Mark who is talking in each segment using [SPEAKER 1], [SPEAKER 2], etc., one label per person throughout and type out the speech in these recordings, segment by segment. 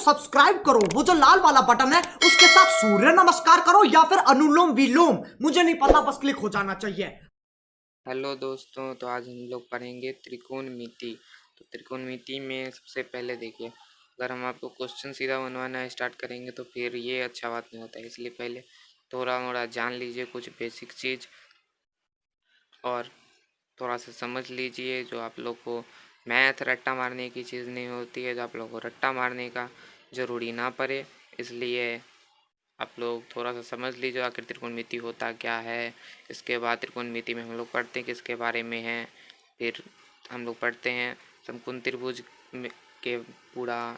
[SPEAKER 1] Subscribe करो, वो जो लाल वाला बटन है उसके साथ सूर्य नमस्कार करो या फिर अनुलोम विलोम, मुझे नहीं पता, बस क्लिक हो जाना चाहिए।
[SPEAKER 2] हेलो दोस्तों, तो आज हम लोग पढ़ेंगे त्रिकोणमिति। तो त्रिकोणमिति में सबसे पहले देखिए, अगर हम आपको क्वेश्चन सीधा बनवाना स्टार्ट करेंगे तो फिर ये अच्छा बात नहीं होता है, इसलिए पहले थोड़ा मोड़ा जान लीजिए कुछ बेसिक चीज़ और थोड़ा सा समझ लीजिए। जो आप लोग को मैथ रट्टा मारने की चीज़ नहीं होती है, जो आप लोग को रट्टा मारने का ज़रूरी ना पड़े, इसलिए आप लोग थोड़ा सा समझ लीजिए आखिर त्रिकोणमिति होता क्या है। इसके बाद त्रिकोणमिति में हम लोग पढ़ते हैं किसके बारे में है। फिर हम लोग पढ़ते हैं समकोण त्रिभुज के पूरा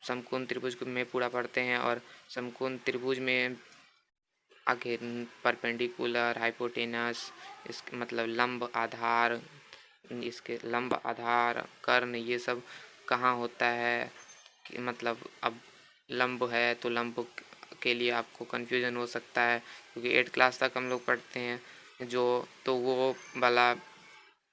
[SPEAKER 2] समकोण त्रिभुज में पूरा पढ़ते हैं, और समकोण त्रिभुज में आखिर परपेंडिकुलर, हाइपोटेनस, इसके मतलब लंब आधार, इसके लंब आधार, कर्ण, ये सब कहाँ होता है कि मतलब अब लंब है तो लंब के लिए आपको कन्फ्यूज़न हो सकता है, क्योंकि 8 क्लास तक हम लोग पढ़ते हैं जो, तो वो वाला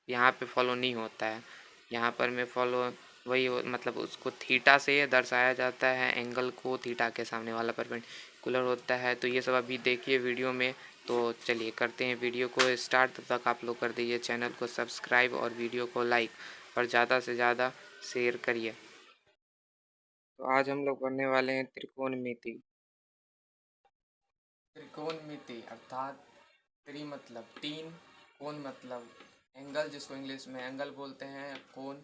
[SPEAKER 2] यहाँ पे फॉलो नहीं होता है। यहाँ पर मैं फॉलो वही मतलब उसको थीटा से दर्शाया जाता है, एंगल को थीटा के सामने वाला परपेंडिकुलर होता है। तो ये सब अभी देखिए वीडियो में। तो चलिए करते हैं वीडियो को स्टार्ट। तब तक आप लोग कर दीजिए चैनल को सब्सक्राइब और वीडियो को लाइक और ज़्यादा से ज़्यादा शेयर करिए। तो आज हम लोग पढ़ने वाले हैं त्रिकोणमिति। त्रिकोणमिति अर्थात त्रि मतलब तीन, कोण मतलब एंगल, जिसको इंग्लिश में एंगल बोलते हैं, कोण,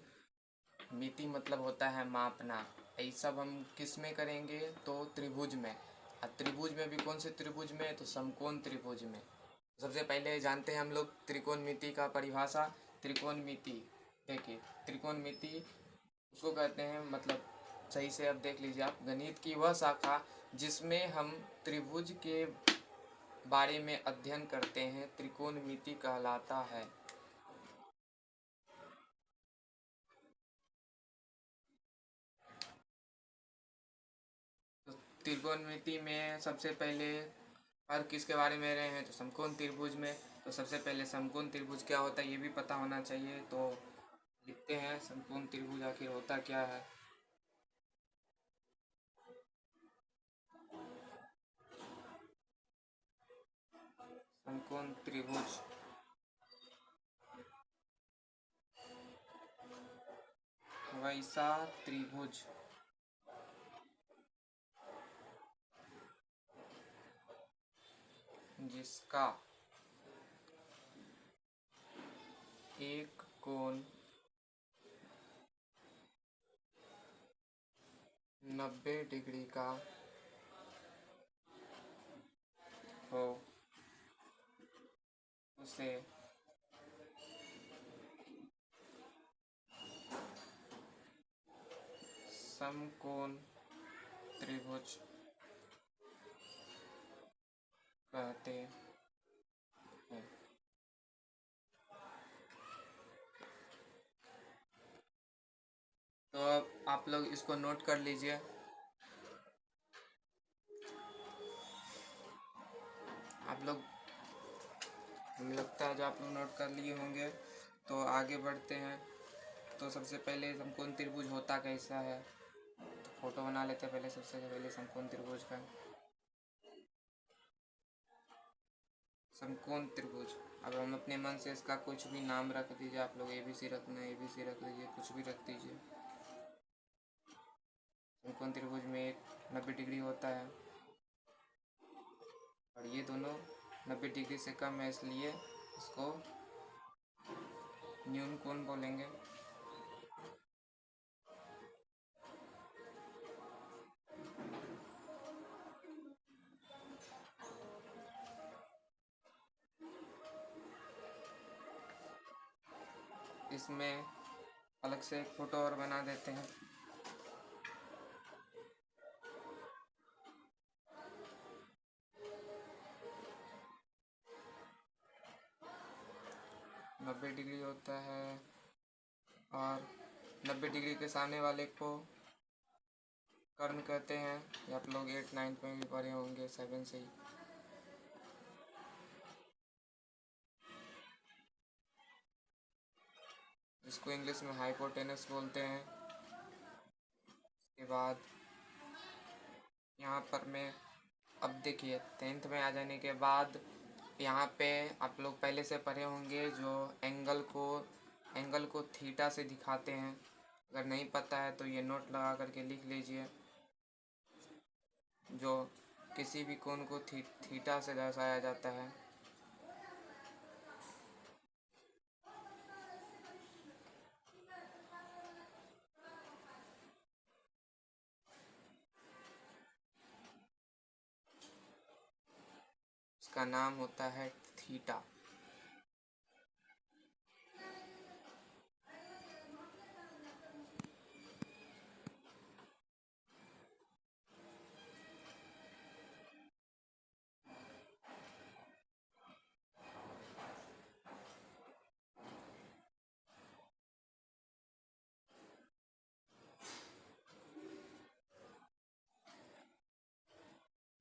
[SPEAKER 2] मिति मतलब होता है मापना। ये सब हम किस में करेंगे तो त्रिभुज में। और त्रिभुज में भी कौन से त्रिभुज में, तो समकोण त्रिभुज में। सबसे पहले जानते हैं हम लोग त्रिकोणमिति का परिभाषा। त्रिकोणमिति देखिए, त्रिकोणमिति उसको कहते हैं, मतलब सही से अब देख लीजिए आप, गणित की वह शाखा जिसमें हम त्रिभुज के बारे में अध्ययन करते हैं, त्रिकोणमिति कहलाता है। तो त्रिकोणमिति में सबसे पहले हर किसके बारे में रहे हैं, तो समकोण त्रिभुज में। तो सबसे पहले समकोण त्रिभुज क्या होता है ये भी पता होना चाहिए। तो लिखते हैं समकोण त्रिभुज आखिर होता क्या है। समकोण त्रिभुज वैसा त्रिभुज जिसका एक कोण 90 डिग्री का हो, उसे समकोण त्रिभुज कहते हैं। तो अब आप लोग इसको नोट कर लीजिए। आप लोग, हमें लगता है जो आप लोग नोट कर लिए होंगे। तो आगे बढ़ते हैं। तो सबसे पहले समकोण त्रिभुज होता कैसा है, तो फोटो बना लेते हैं पहले। सबसे पहले समकोण त्रिभुज का, समकोण त्रिभुज। अब हम अपने मन से इसका कुछ भी नाम रख दीजिए। आप लोग ABC रखना है ABC रख लीजिए, कुछ भी रख दीजिए। समकोण त्रिभुज में एक 90 डिग्री होता है और ये दोनों 90 डिग्री से कम है, इसलिए इसको न्यून कोण बोलेंगे। इसमें अलग से एक फोटो और बना देते हैं। नब्बे डिग्री होता है और 90 डिग्री के सामने वाले को कर्ण कहते हैं। ये आप लोग 8-9 में भी पढ़े होंगे, 7 से ही। इसको इंग्लिश में हाइपोटेनस बोलते हैं। के बाद यहाँ पर मैं अब देखिए 10th में आ जाने के बाद यहाँ पे आप लोग पहले से पढ़े होंगे जो एंगल को थीटा से दिखाते हैं। अगर नहीं पता है तो ये नोट लगा करके लिख लीजिए। जो किसी भी कोण को थीटा से दर्शाया जाता है। इसका नाम होता है थीटा।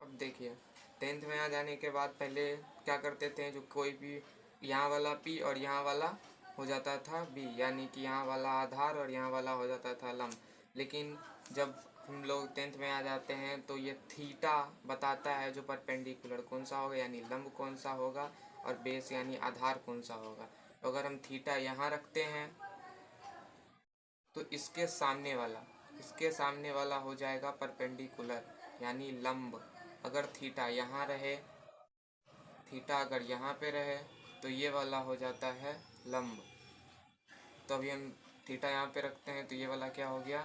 [SPEAKER 2] अब देखिए 10th में आ जाने के बाद पहले क्या करते थे, जो कोई भी यहाँ वाला P और यहाँ वाला हो जाता था B, यानी कि यहाँ वाला आधार और यहाँ वाला हो जाता था लंब। लेकिन जब हम लोग 10th में आ जाते हैं तो ये थीटा बताता है जो परपेंडिकुलर कौन सा होगा, यानी लंब कौन सा होगा, और बेस यानी आधार कौन सा होगा। तो अगर हम थीटा यहाँ रखते हैं तो इसके सामने वाला हो जाएगा परपेंडिकुलर यानी लंब। अगर थीटा यहाँ रहे, थीटा अगर यहाँ पे रहे तो ये वाला हो जाता है लंब। तो अभी हम थीटा यहाँ पे रखते हैं तो ये वाला क्या हो गया,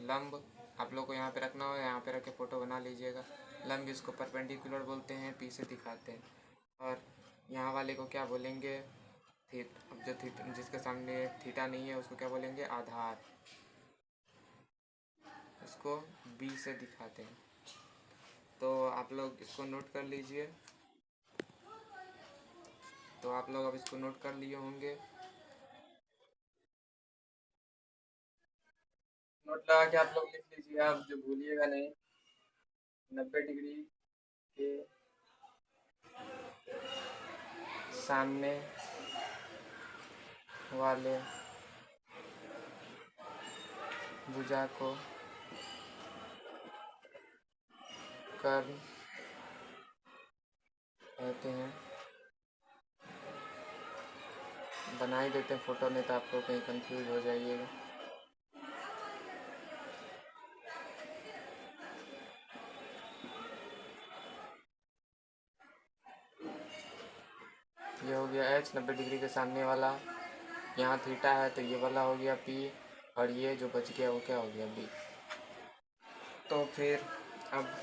[SPEAKER 2] लंब। आप लोग को यहाँ पे रखना होगा, यहाँ पे रख के फ़ोटो बना लीजिएगा। लंब इसको परपेंडिकुलर बोलते हैं, पी से दिखाते हैं। और यहाँ वाले को क्या बोलेंगे, अब जो जिसके सामने थीटा नहीं है उसको क्या बोलेंगे, आधार। इसको बी से दिखाते हैं। तो आप लोग इसको नोट कर लीजिए। तो आप लोग अब इसको नोट कर लिए होंगे। नोट लगा के आप लोग लिख लीजिए, आप जो भूलिएगा नहीं। 90 डिग्री के सामने वाले भुजा को कर्ण कहते हैं। बना ही देते हैं फोटो, नहीं तो आप लोग कहीं कंफ्यूज हो जाइएगा। ये हो गया H, 90 डिग्री के सामने वाला। यहाँ थीटा है तो ये वाला हो गया P, और ये जो बच गया वो क्या हो गया B। तो फिर अब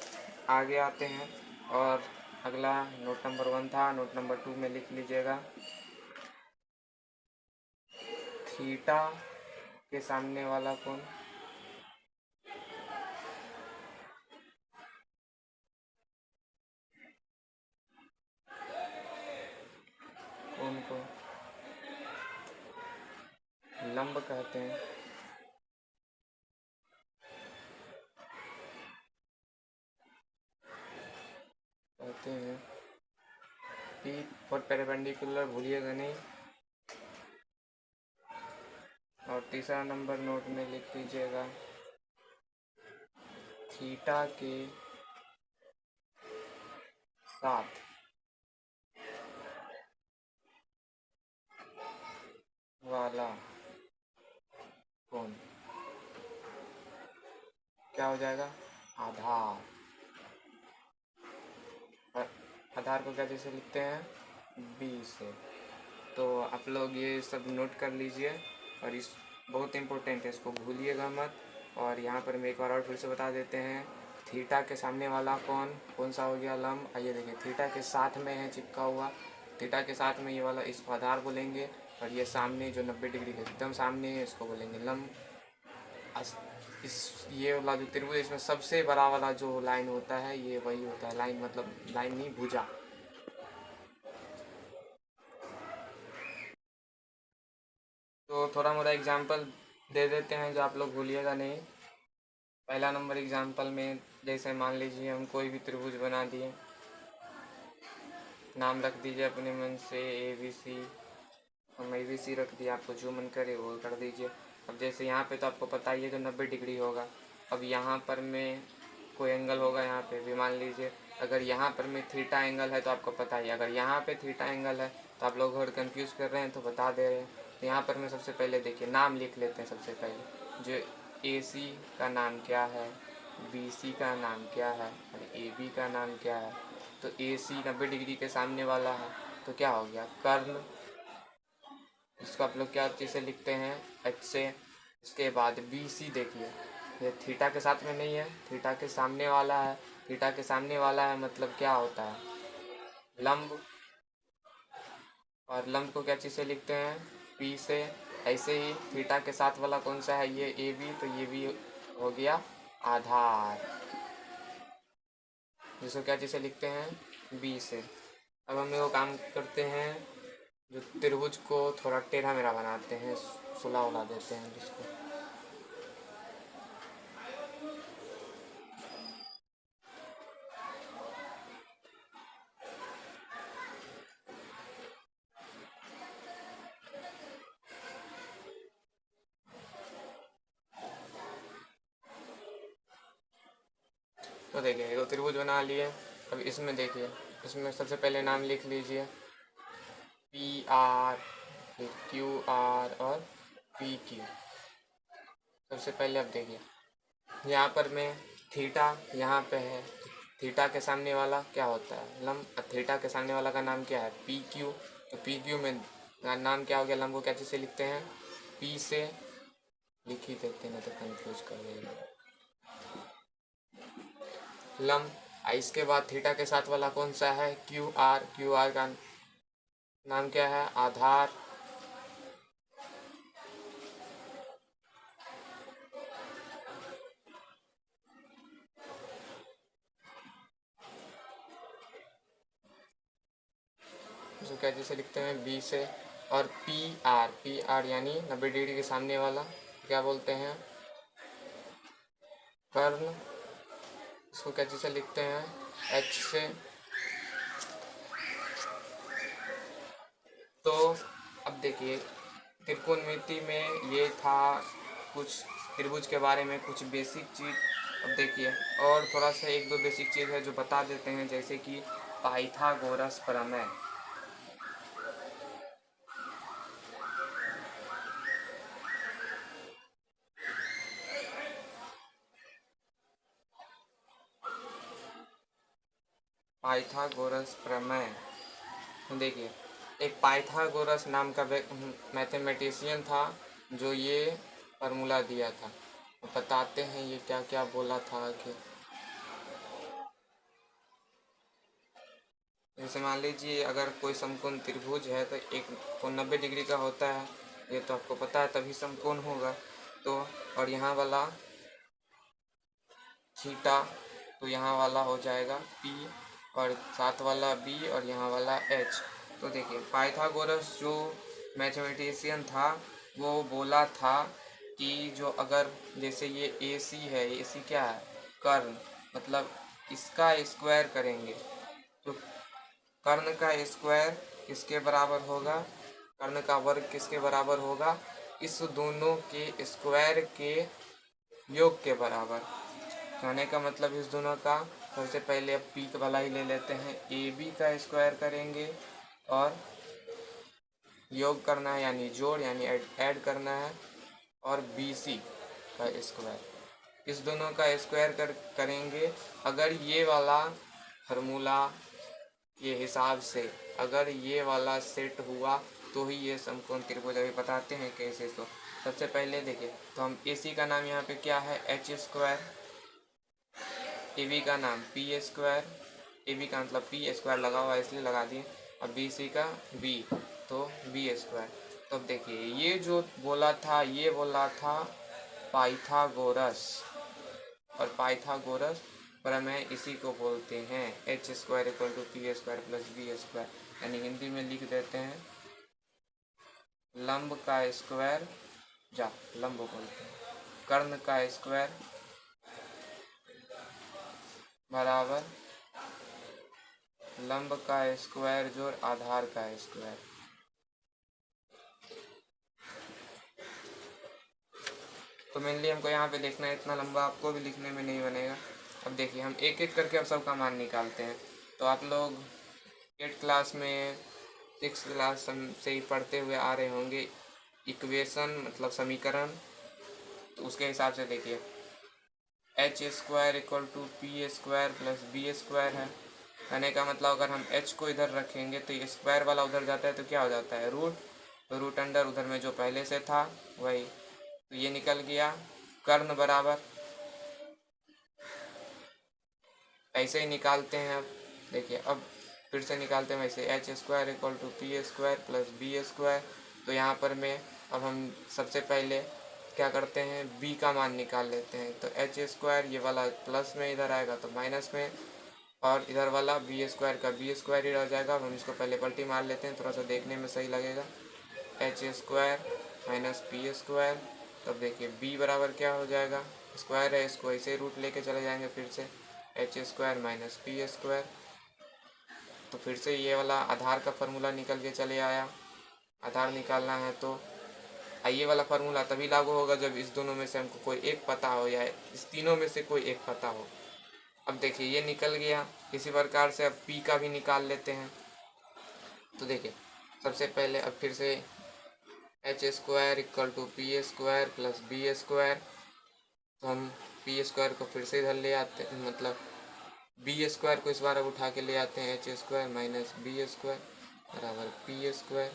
[SPEAKER 2] आगे आते हैं, और अगला नोट नंबर 1 था, नोट नंबर 2 में लिख लीजिएगा। थीटा के सामने वाला कोण को लंब कहते हैं। P फॉर परपेंडिकुलर भूलिएगा नहीं। और तीसरा नंबर नोट में लिख लीजिएगा, थीटा के साथ वाला कोण क्या हो जाएगा, आधार। आधार को क्या जैसे लिखते हैं, B से। तो आप लोग ये सब नोट कर लीजिए, और इस बहुत इम्पोर्टेंट है, इसको भूलिएगा मत। और यहाँ पर मैं एक बार और फिर से बता देते हैं, थीटा के सामने वाला कोण कौन सा हो गया, लंब। आइए देखिए, थीटा के साथ में है चिपका हुआ, थीटा के साथ में ये वाला, इसको आधार बोलेंगे। और ये सामने जो 90 डिग्री के एकदम सामने है, इसको बोलेंगे लंब। ये वाला जो त्रिभुज, इसमें सबसे बड़ा वाला जो लाइन होता है ये वही होता है, लाइन मतलब लाइन नहीं, भुजा। तो थोड़ा मोड़ा एग्जाम्पल दे देते हैं जो आप लोग भूलिएगा नहीं। पहला नंबर एग्जाम्पल में, जैसे मान लीजिए हम कोई भी त्रिभुज बना दिए, नाम रख दीजिए अपने मन से ABC। हम ABC रख दिए, आपको जो मन करे वो कर दीजिए। अब जैसे यहाँ पे तो आपको पता ही है जो 90 डिग्री होगा। अब यहाँ पर में कोई एंगल होगा, यहाँ पे भी मान लीजिए अगर यहाँ पर में थीटा एंगल है तो आपको पता ही है, अगर यहाँ पे थीटा एंगल है तो आप लोग अगर कंफ्यूज कर रहे हैं तो बता दे रहे हैं। तो यहाँ पर मैं सबसे पहले देखिए नाम लिख लेते हैं। सबसे पहले जो AC का नाम क्या है, BC का नाम क्या है और AB का नाम क्या है। तो AC 90 डिग्री के सामने वाला है तो क्या हो गया, कर्ण। इसको आप लोग क्या चीज़ से लिखते हैं, H से। इसके बाद BC देखिए, ये थीटा के साथ में नहीं है, थीटा के सामने वाला है। थीटा के सामने वाला है मतलब क्या होता है, लंब। और लंब को क्या चीज़ से लिखते हैं, P से। ऐसे ही थीटा के साथ वाला कौन सा है, ये AB, तो ये भी हो गया आधार, जिसको क्या चीज़ से लिखते हैं, B से। अब हम लोग काम करते हैं, जो त्रिभुज को थोड़ा टेढ़ा मेढ़ा बनाते हैं, सुला उला देते हैं जिसको। तो देखिए ये त्रिभुज बना लिए। अब इसमें देखिए, इसमें सबसे पहले नाम लिख लीजिए PR, फिर QR और PQ। सबसे पहले अब देखिए यहाँ पर मैं थीटा यहाँ पे है, थीटा के सामने वाला क्या होता है, लंब। थीटा के सामने वाला का नाम क्या है, PQ। तो PQ में नाम क्या हो गया, लंब को क्या चीज़ से लिखते हैं, P से। लिख ही देते हैं तो कंफ्यूज कर देंगे, लंब। इसके बाद थीटा के साथ वाला कौन सा है, QR। QR का नाम क्या है, आधार। इसको क्या जैसे लिखते हैं, B से। और PR यानी 90 डिग्री के सामने वाला क्या बोलते हैं, कर्ण। इसको क्या जैसे लिखते हैं, H से। तो अब देखिए त्रिकोणमिति में ये था कुछ त्रिभुज के बारे में कुछ बेसिक चीज़। अब देखिए और थोड़ा सा एक दो बेसिक चीज़ है जो बता देते हैं, जैसे कि पाइथागोरस प्रमेय। पाइथागोरस प्रमेय देखिए, एक पाइथागोरस नाम का मैथमेटिशियन था जो ये फार्मूला दिया था। बताते हैं ये क्या क्या बोला था कि जैसे मान लीजिए अगर कोई समकोण त्रिभुज है तो एक कोण 90 डिग्री का होता है, ये तो आपको पता है, तभी समकोण होगा। तो और यहाँ वाला थीटा, तो यहाँ वाला हो जाएगा P और साथ वाला B और यहाँ वाला H। तो देखिए पाइथागोरस जो मैथमेटिशियन था वो बोला था कि जो अगर जैसे ये AC है, AC क्या है, कर्ण, मतलब इसका स्क्वायर करेंगे तो कर्ण का स्क्वायर किसके बराबर होगा, कर्ण का वर्ग किसके बराबर होगा, इस दोनों के स्क्वायर के योग के बराबर। कहने का मतलब इस दोनों का, सबसे पहले अब पी वाला ही ले लेते हैं, AB का स्क्वायर करेंगे और योग करना है यानी जोड़ यानी ऐड करना है, और BC का स्क्वायर, इस दोनों का स्क्वायर करेंगे। अगर ये वाला फार्मूला के हिसाब से अगर ये वाला सेट हुआ तो ही ये समकोण त्रिभुज। अभी बताते हैं कैसे। तो सबसे पहले देखिए, तो हम AC का नाम यहाँ पे क्या है, H स्क्वायर। AB का नाम P स्क्वायर, AB का मतलब P स्क्वायर लगा हुआ है इसलिए लगा दिए। अब BC का B, तो B स्क्वायर। तो अब देखिए ये जो बोला था, ये बोला था पाइथागोरस, और पाइथागोरस प्रमेय इसी को बोलते हैं, H square equal to P square plus B square. यानी हिंदी में लिख देते हैं लंब का स्क्वायर, लंब बोलते हैं, कर्ण का स्क्वायर बराबर लंब का स्क्वायर जोड़ आधार का स्क्वायर। तो मेनली हमको यहाँ पे देखना है, इतना लंबा आपको भी लिखने में नहीं बनेगा। अब देखिए हम एक एक करके अब सबका मान निकालते हैं। तो आप लोग 8 क्लास में 6 क्लास से ही पढ़ते हुए आ रहे होंगे इक्वेशन मतलब समीकरण। तो उसके हिसाब से देखिए H square equal to P square plus B square है। कहने का मतलब अगर हम h को इधर रखेंगे तो ये स्क्वायर वाला उधर जाता है तो क्या हो जाता है रूट, तो रूट अंडर उधर में जो पहले से था वही, तो ये निकल गया। कर्ण बराबर ऐसे ही निकालते हैं। अब देखिए अब फिर से निकालते हैं वैसे H square equal to P square plus B square. तो यहाँ पर मैं अब हम सबसे पहले क्या करते हैं b का मान निकाल लेते हैं। तो एच स्क्वायर ये वाला प्लस में इधर आएगा तो माइनस में, और इधर वाला बी स्क्वायर का बी स्क्वायर ही रह जाएगा। अब हम इसको पहले पलटी मार लेते हैं, थोड़ा सा देखने में सही लगेगा। H square minus P square, तब देखिए b बराबर क्या हो जाएगा, स्क्वायर है इसको ऐसे रूट लेके चले जाएंगे फिर से H square minus P square. तो फिर से ये वाला आधार का फार्मूला निकल के चले आया। आधार निकालना है तो ये वाला फार्मूला तभी लागू होगा जब इस दोनों में से हमको कोई एक पता हो या इस तीनों में से कोई एक पता हो। अब देखिए ये निकल गया। इसी प्रकार से अब p का भी निकाल लेते हैं। तो देखिए सबसे पहले अब फिर से H square equal to P square plus B square. तो हम पी स्क्वायर को फिर से इधर ले आते हैं, मतलब बी स्क्वायर को इस बार अब उठा के ले आते हैं H square minus B square बराबर पी स्क्वायर।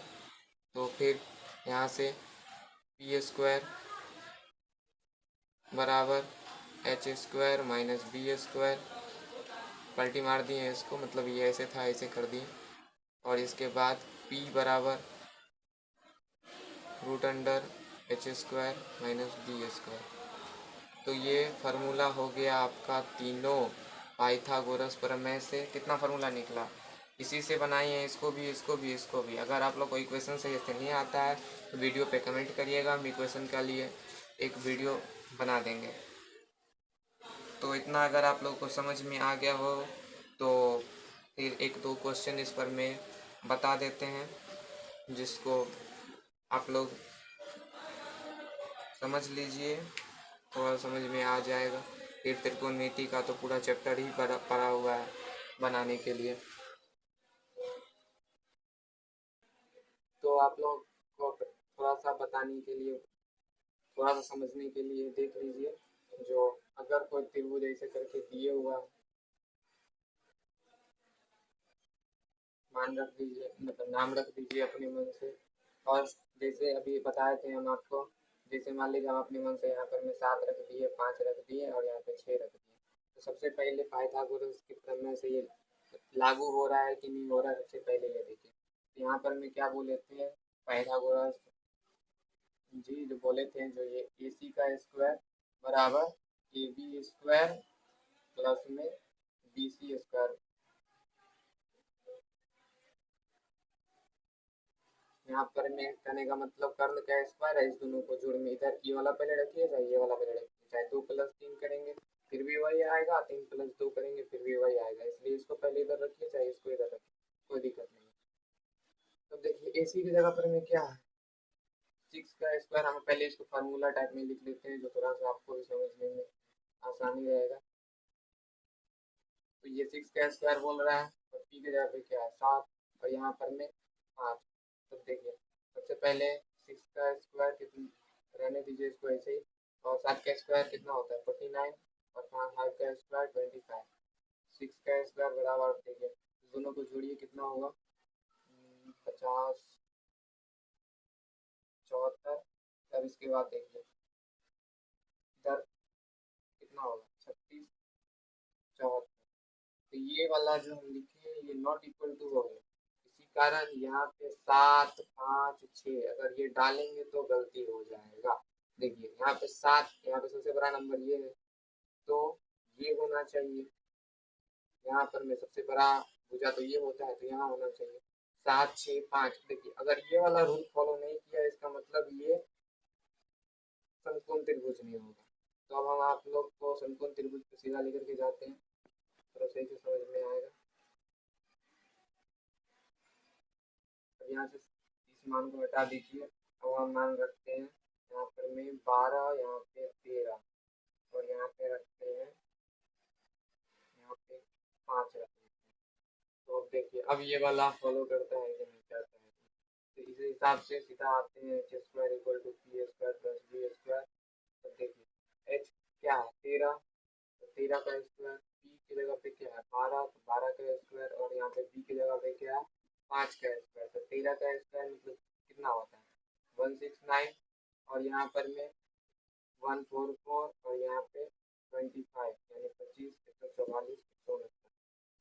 [SPEAKER 2] तो फिर यहाँ से पी स्क्वायर बराबर H square minus B square, पलटी मार दिए इसको, मतलब ये ऐसे था ऐसे कर दिए। और इसके बाद p बराबर root under H square minus B square. तो ये फार्मूला हो गया आपका तीनों पाइथागोरस प्रमेय से। कितना फार्मूला निकला, इसी से बनाई है, इसको भी इसको भी इसको भी। अगर आप लोग को इक्वेशन सही से नहीं आता है तो वीडियो पे कमेंट करिएगा, हम इक्वेशन के लिए एक वीडियो बना देंगे। तो इतना अगर आप लोग को समझ में आ गया हो तो फिर एक दो क्वेश्चन इस पर मैं बता देते हैं जिसको आप लोग समझ लीजिए, थोड़ा समझ में आ जाएगा। फिर त्रिकोणमिति का तो पूरा चैप्टर ही पड़ा हुआ है बनाने के लिए। तो आप लोग को थोड़ा सा बताने के लिए, थोड़ा सा समझने के लिए देख लीजिए। जो अगर कोई त्रिभुज ऐसे करके दिए हुआ मान रख दीजिए, मतलब नाम रख दीजिए अपने मन से। और जैसे अभी बताए थे हम आपको, जैसे मान लीजिए हम अपने मन से यहाँ पर में 7 रख दिए, 5 रख दिए और यहाँ पे 6 रख दिए। तो सबसे पहले पाइथागोरस के प्रमेय से ये लागू हो रहा है कि नहीं हो रहा है, सबसे पहले ये देखिए। तो यहाँ पर में क्या बोले थे पाइथागोरस जी, जो बोले थे जो ये ए सी का स्क्वायर बराबर ए बी स्क्वायर प्लस में बी सी स्क्वायर। यहाँ पर मैं कहने का मतलब कर्ण का स्क्वायर है, इस दोनों को जोड़ में इधर ये वाला पहले रखिए चाहे ये वाला पहले रखिए, चाहे 2 + 3 करेंगे फिर भी वही आएगा, 3 + 2 करेंगे फिर भी वही आएगा, इसलिए इसको पहले इधर रखिए चाहे इसको इधर रखिए, कोई दिक्कत नहीं। तो देखिए एसी की जगह पर में क्या है 6 का स्क्वायर। हम पहले इसको फार्मूला टाइप में लिख लेते हैं जो थोड़ा सा आपको भी समझने में आसानी रहेगा। तो ये 6 का स्क्वायर बोल रहा है और पी की जगह पे क्या है 7 और यहाँ पर में 5। तो देखिए सबसे पहले 6 का स्क्वायर कितना रहने दीजिए इसको ऐसे ही, और 7 का स्क्वायर कितना होता है 49 और 5 का स्क्वायर 25। 6 का स्क्वायर बराबर देखिए दोनों को जोड़िए कितना होगा 50 74। तब इसके बाद देखिए इधर कितना होगा 36 74। तो ये वाला जो हम लिखे ये नॉट इक्वल टू हो गया, इसी कारण यहाँ पे 7 5 6 अगर ये डालेंगे तो गलती हो जाएगा। देखिए यहाँ पे 7, यहाँ पे सबसे बड़ा नंबर ये है तो ये होना चाहिए, यहाँ पर में सबसे बड़ा भुजा तो ये होता है तो यहाँ होना चाहिए 7 6 5। देखिए अगर ये वाला रूल फॉलो नहीं किया इसका मतलब ये समकोण त्रिभुज नहीं होगा। तो अब हम आप लोग को समकोण त्रिभुज को सीधा लेकर के जाते हैं, थोड़ा सही से समझ में आएगा। अब यहाँ से इस मान को हटा दीजिए, अब हम मान रखते हैं यहाँ पर में 12, यहाँ पे 13 और यहाँ पे रखते हैं, यहाँ पे 5 रखते हैं। तो अब देखिए अब ये वाला फॉलो करता है कि नहीं करता है। तो इस हिसाब से सीधा आते हैं H square equal to P square plus B square. तो देखिए एच क्या है 13, तो 13 का स्क्वायर, पी की जगह पे क्या है 12, तो 12 का स्क्वायर और यहाँ पे बी की जगह पे क्या है 5 का स्क्वायर। तो 13 का स्क्वायर मतलब कितना होता है 169 और यहाँ पर में 144 और यहाँ पे 25 यानी 25, 144, 169।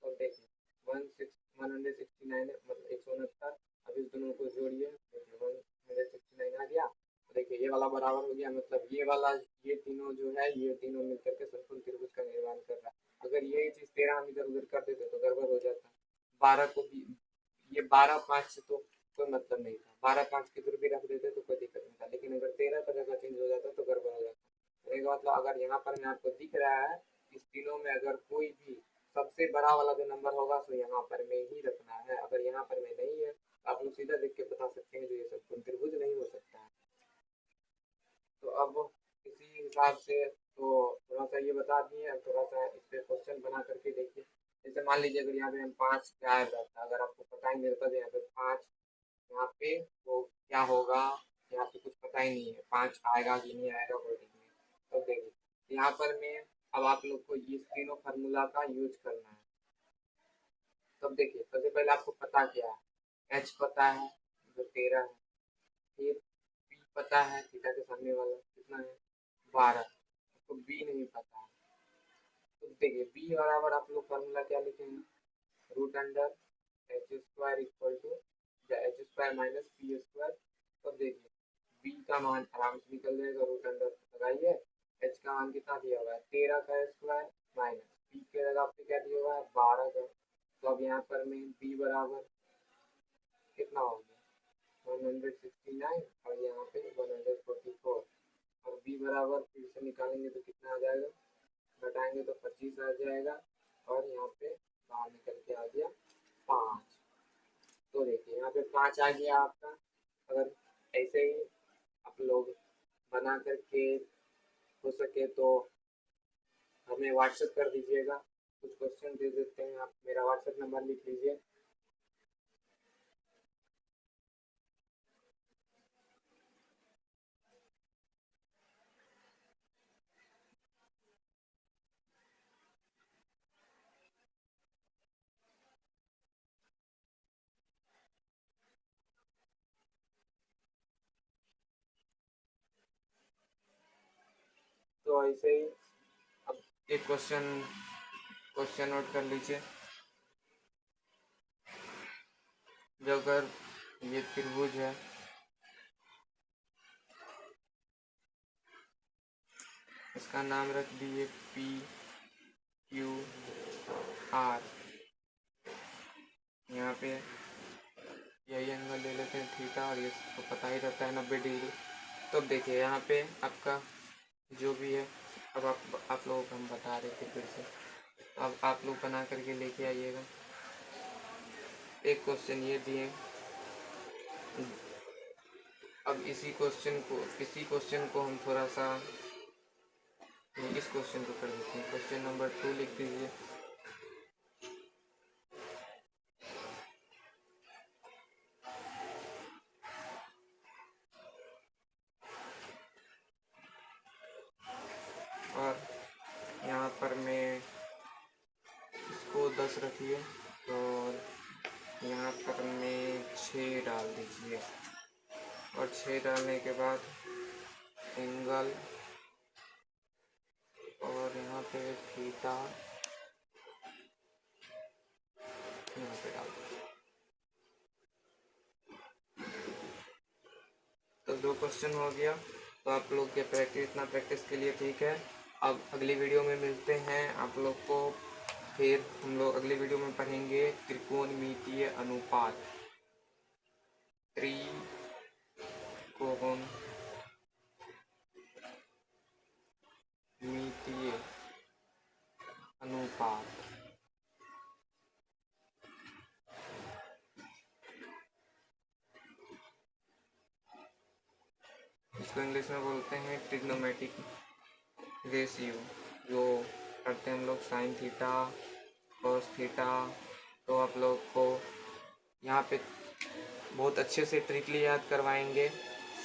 [SPEAKER 2] तो देखिए 169 मतलब 169। अब इस दोनों को जोड़िए, देखिए 169 आ गया। तो देखिए ये वाला बराबर हो गया, मतलब ये वाला ये तीनों जो है ये तीनों मिलकर के समकोण त्रिभुज का निर्माण कर रहा है। अगर यही चीज 13 हम इधर उधर कर देते तो गड़बड़ हो जाता। 12 को भी ये 12 5 से तो कोई मतलब नहीं था, 12 5 की दूर भी रख देते तो कोई दिक्कत नहीं था, लेकिन अगर 13 का जगह चेंज हो जाता तो गड़बड़ हो जाता। मतलब अगर यहाँ पर मैं आपको दिख रहा है इस तीनों में अगर कोई भी सबसे बड़ा वाला जो नंबर होगा तो यहाँ पर में ही रखना है। अगर यहाँ पर में नहीं है तो आप लोग सीधा देख के बता सकते हैं जो ये समकोण त्रिभुज नहीं हो सकता है। तो अब इसी हिसाब से तो थोड़ा सा ये बता दिए, अब थोड़ा सा इस पे क्वेश्चन बना करके देखिए। जैसे मान लीजिए अगर यहाँ पे हम 5 गायब रहता, अगर आपको पता ही नहीं रहता तो यहाँ पे 5 यहाँ पे तो क्या होगा, यहाँ पे कुछ पता ही नहीं है 5 आएगा कि नहीं आएगा कोई नहीं है। तो देखिए यहाँ पर मैं अब आप लोग को इस तीनों फार्मूला का यूज करना है। तब देखिए सबसे पहले आपको पता क्या है, एच पता है जो 13 है, फिर पी पता है थीटा के सामने वाला कितना है 12, तो बी नहीं पता है। तो देखिए बी बराबर आप लोग फार्मूला क्या लिखेंगे, root under H square equal to H square minus P square. तो देखिए बी का मान आराम से निकल जाएगा, रूट अंडर लगाइए, एच का मान कितना दिया हुआ है 13 का स्क्वायर माइनस पी के जगह पे क्या दिया हुआ है 12 का। तो अब यहाँ पर में बी बराबर कितना हो गया 169 और यहाँ पे 144 और बी बराबर फिर से निकालेंगे तो कितना आ जाएगा, घटाएंगे तो 25 आ जाएगा और यहाँ पे बाहर निकल के आ गया 5। तो देखिए यहाँ पे 5 आ गया आपका। अगर ऐसे ही आप लोग बना करके हो सके तो हमें व्हाट्सएप कर दीजिएगा, कुछ क्वेश्चन दे देते हैं, आप मेरा व्हाट्सएप नंबर लिख लीजिए। तो ऐसे ही अब एक क्वेश्चन नोट कर लीजिए। जो अगर ये त्रिभुज है, इसका नाम रख दिए पी क्यू आर, यहाँ पे यही एंगल ले लेते हैं थीटा और ये तो पता ही रहता है 90 डिग्री। तो देखिए यहाँ पे आपका जो भी है, अब आप लोगों को हम बता रहे थे फिर से, अब आप लोग बना करके लेके आइएगा। एक क्वेश्चन ये दिए, अब इसी क्वेश्चन को हम थोड़ा सा इस क्वेश्चन को कर देते हैं। क्वेश्चन नंबर 2 लिख दीजिए। और यहाँ पर मैं इसको 10 रखिए और यहाँ पर मैं 6 डाल दीजिए और 6 डालने के बाद एंगल और यहाँ पे थीटा यहाँ पे डाल दीजिए। तो 2 क्वेश्चन हो गया। तो आप लोग के इतना प्रैक्टिस के लिए ठीक है। अब अगली वीडियो में मिलते हैं आप लोग को, फिर हम लोग अगली वीडियो में पढ़ेंगे त्रिकोणमितीय अनुपात, त्रिकोणमितीय अनुपात। इसको इंग्लिश में बोलते हैं ट्रिग्नोमेट्रिक रेशियो, जो करते हैं हम लोग साइन थीटा कॉस थीटा। तो आप लोग को यहाँ पे बहुत अच्छे से ट्रिकली याद करवाएंगे।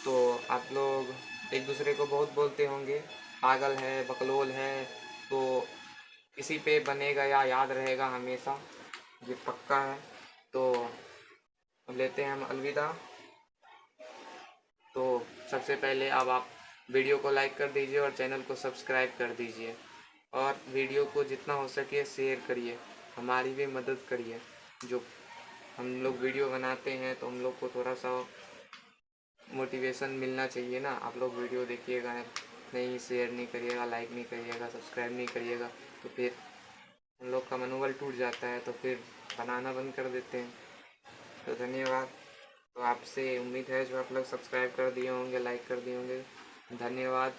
[SPEAKER 2] तो आप लोग एक दूसरे को बहुत बोलते होंगे पागल है बकलोल है, तो इसी पे बनेगा या याद रहेगा हमेशा, ये पक्का है। तो लेते हैं हम अलविदा। तो सबसे पहले अब आप वीडियो को लाइक कर दीजिए और चैनल को सब्सक्राइब कर दीजिए, और वीडियो को जितना हो सके शेयर करिए, हमारी भी मदद करिए। जो हम लोग वीडियो बनाते हैं तो हम लोग को थोड़ा सा मोटिवेशन मिलना चाहिए ना। आप लोग वीडियो देखिएगा, नहीं शेयर नहीं करिएगा, लाइक नहीं करिएगा, सब्सक्राइब नहीं करिएगा, तो फिर हम लोग का मनोबल टूट जाता है, तो फिर बनाना बंद कर देते हैं। तो धन्यवाद। तो आपसे उम्मीद है जो आप लोग सब्सक्राइब कर दिए होंगे, लाइक कर दिए होंगे, धन्यवाद।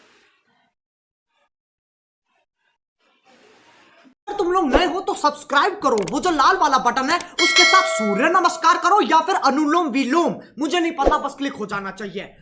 [SPEAKER 1] अगर तुम लोग नए हो तो सब्सक्राइब करो, वो जो लाल वाला बटन है उसके साथ सूर्य नमस्कार करो या फिर अनुलोम विलोम, मुझे नहीं पता, बस क्लिक हो जाना चाहिए।